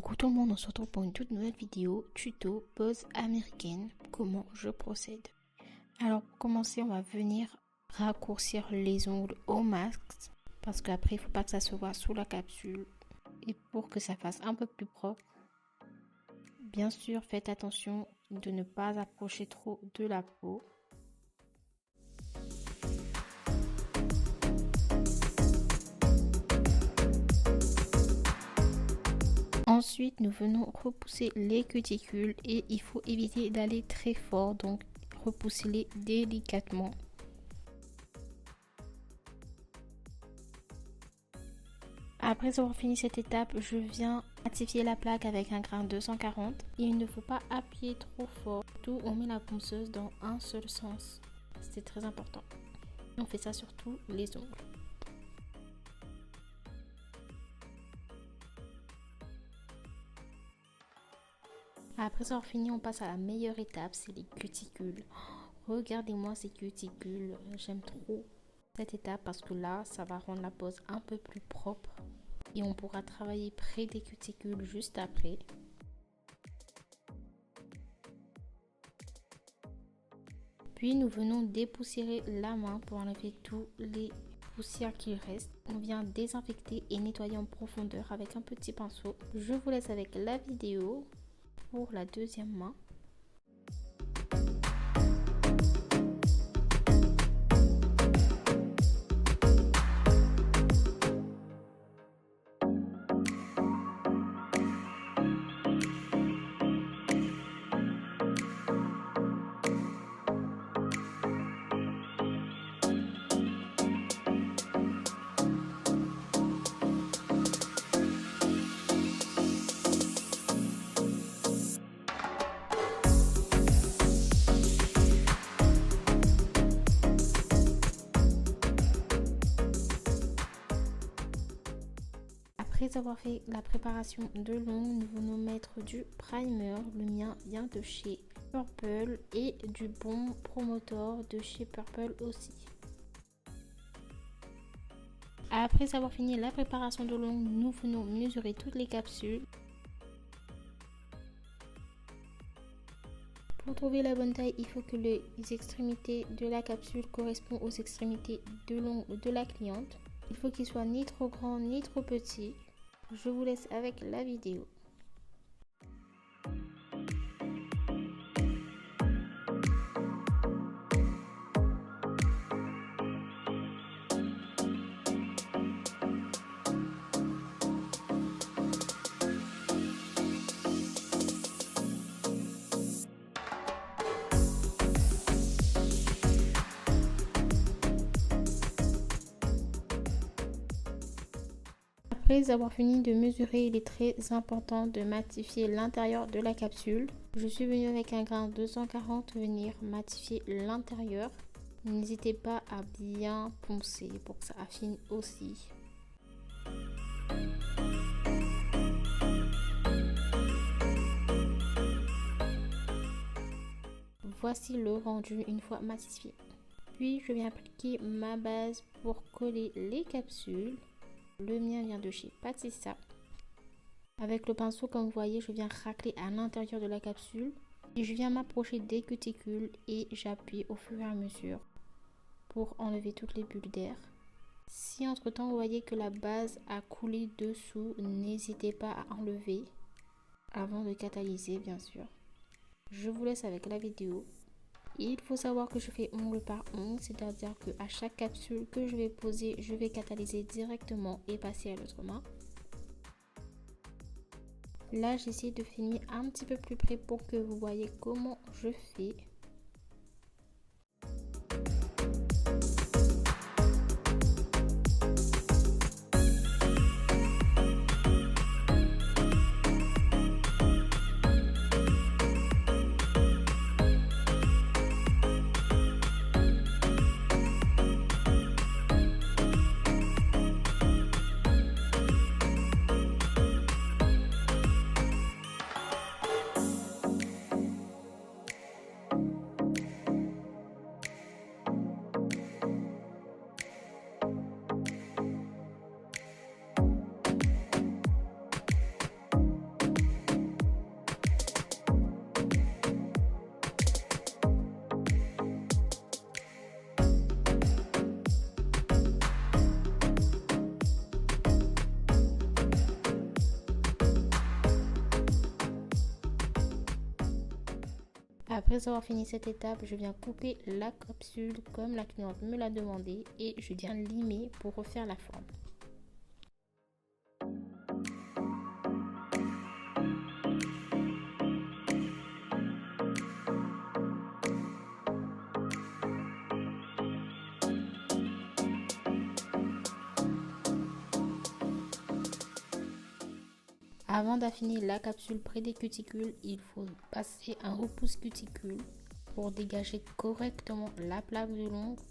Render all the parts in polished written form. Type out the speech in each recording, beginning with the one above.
Coucou tout le monde, on se retrouve pour une toute nouvelle vidéo tuto pose américaine, comment je procède. Alors pour commencer, on va venir raccourcir les ongles au max parce qu'après il ne faut pas que ça se voit sous la capsule et pour que ça fasse un peu plus propre. Bien sûr, faites attention de ne pas approcher trop de la peau. Ensuite, nous venons repousser les cuticules et il faut éviter d'aller très fort, donc repoussez-les délicatement. Après avoir fini cette étape, je viens matifier la plaque avec un grain 240. Il ne faut pas appuyer trop fort, tout on met la ponceuse dans un seul sens. C'est très important. On fait ça sur tous les ongles. Après avoir fini, on passe à la meilleure étape, c'est les cuticules. Regardez-moi ces cuticules, j'aime trop cette étape parce que là, ça va rendre la pose un peu plus propre et on pourra travailler près des cuticules juste après. Puis nous venons dépoussiérer la main pour enlever tous les poussières qu'il reste. On vient désinfecter et nettoyer en profondeur avec un petit pinceau. Je vous laisse avec la vidéo pour la deuxième main. Après avoir fait la préparation de l'ongle, nous venons mettre du primer. Le mien vient de chez Purple et du bon Promotor de chez Purple aussi. Après avoir fini la préparation de l'ongle, nous venons mesurer toutes les capsules. Pour trouver la bonne taille, il faut que les extrémités de la capsule correspondent aux extrémités de l'ongle de la cliente. Il faut qu'il soit ni trop grand ni trop petit. Je vous laisse avec la vidéo. Après avoir fini de mesurer, il est très important de matifier l'intérieur de la capsule. Je suis venue avec un grain 240 venir matifier l'intérieur. N'hésitez pas à bien poncer pour que ça affine aussi. Voici le rendu une fois matifié. Puis je viens appliquer ma base pour coller les capsules. Le mien vient de chez Patissa. Avec le pinceau, comme vous voyez, je viens racler à l'intérieur de la capsule. Et je viens m'approcher des cuticules et j'appuie au fur et à mesure pour enlever toutes les bulles d'air. Si entre temps vous voyez que la base a coulé dessous, n'hésitez pas à enlever avant de catalyser, bien sûr. Je vous laisse avec la vidéo. Il faut savoir que je fais ongle par ongle, c'est-à-dire qu'à chaque capsule que je vais poser, je vais catalyser directement et passer à l'autre main. Là, j'essaie de finir un petit peu plus près pour que vous voyez comment je fais. Après avoir fini cette étape, je viens couper la capsule comme la cliente me l'a demandé et je viens limer pour refaire la forme. Avant d'affiner la capsule près des cuticules, il faut passer un repousse cuticule pour dégager correctement la plaque de l'ongle.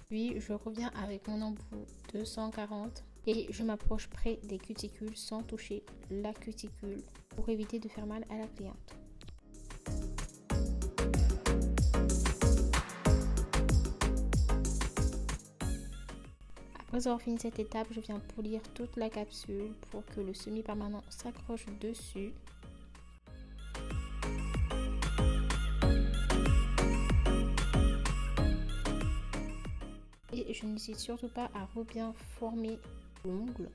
Puis je reviens avec mon embout 240 et je m'approche près des cuticules sans toucher la cuticule pour éviter de faire mal à la cliente. Après avoir fini cette étape, je viens polir toute la capsule pour que le semi-permanent s'accroche dessus. Et je n'hésite surtout pas à bien former l'ongle.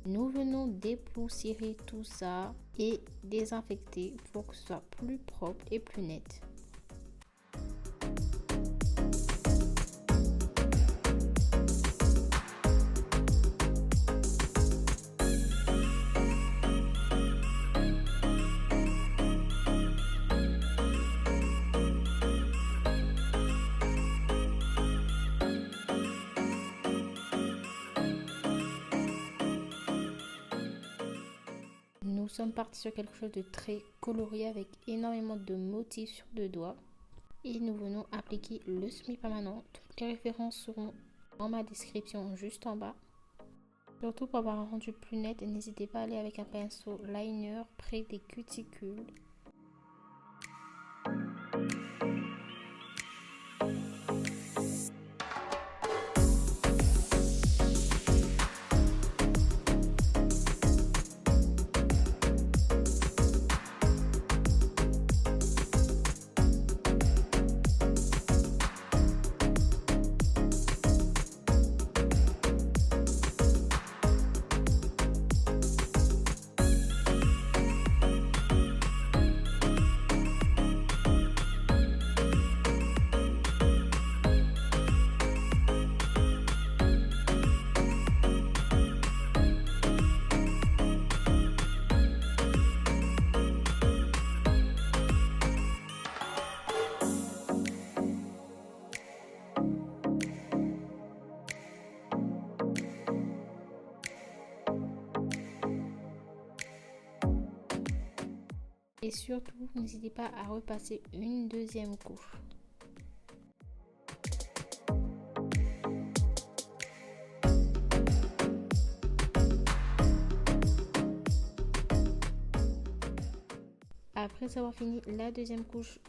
Nous venons dépoussiérer tout ça et désinfecter pour que ce soit plus propre et plus net. Nous sommes partis sur quelque chose de très coloré avec énormément de motifs sur le doigt. Et nous venons appliquer le semi-permanent. Toutes les références seront dans ma description juste en bas. Surtout pour avoir un rendu plus net, n'hésitez pas à aller avec un pinceau liner près des cuticules. Et surtout, n'hésitez pas à repasser une deuxième couche. Après avoir fini la deuxième couche,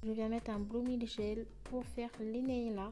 je viens mettre un Blue Milk Gel pour faire les nail art.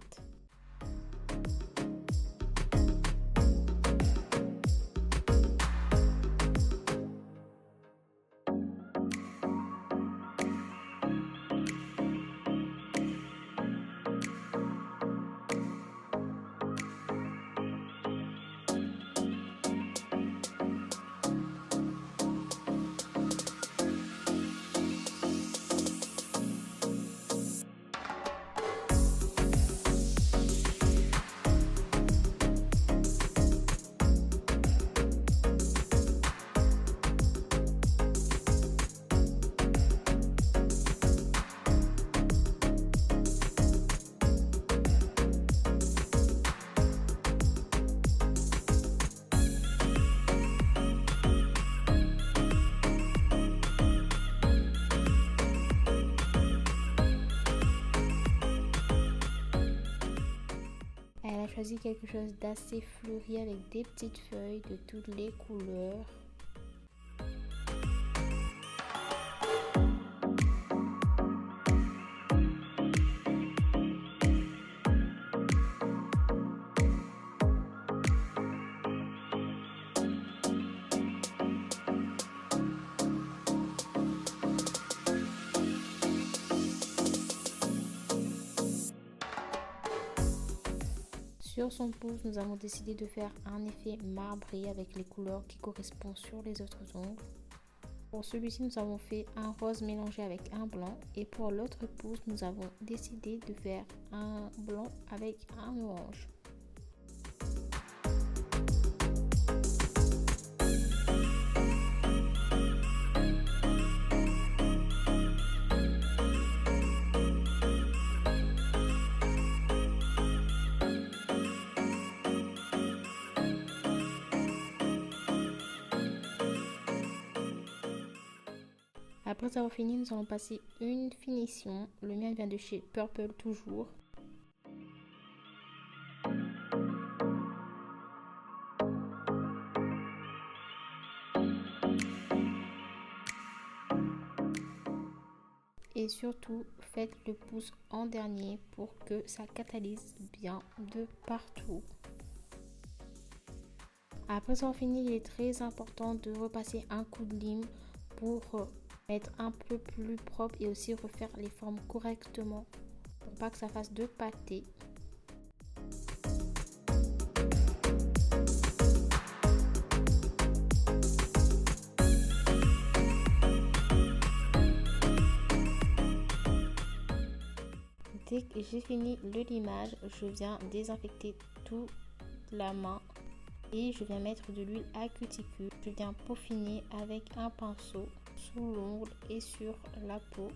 Elle a choisi quelque chose d'assez fleuri avec des petites feuilles de toutes les couleurs. Sur son pouce, nous avons décidé de faire un effet marbré avec les couleurs qui correspondent sur les autres ongles. Pour celui-ci, nous avons fait un rose mélangé avec un blanc. Et pour l'autre pouce, nous avons décidé de faire un blanc avec un orange. Après avoir fini, nous allons passer une finition. Le mien vient de chez Purple toujours. Et surtout, faites le pouce en dernier pour que ça catalyse bien de partout. Après avoir fini, il est très important de repasser un coup de lime pour être un peu plus propre et aussi refaire les formes correctement pour pas que ça fasse de pâté. Dès que j'ai fini le limage, je viens désinfecter toute la main et je viens mettre de l'huile à cuticule. Je viens peaufiner avec un pinceau sous l'ongle et sur la peau.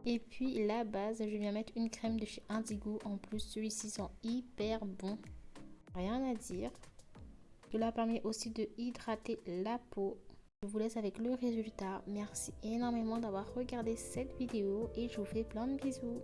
Et puis la base, je viens mettre une crème de chez Indigo. En plus, celui-ci sent hyper bon. Rien à dire. Cela permet aussi de hydrater la peau. Je vous laisse avec le résultat. Merci énormément d'avoir regardé cette vidéo et je vous fais plein de bisous.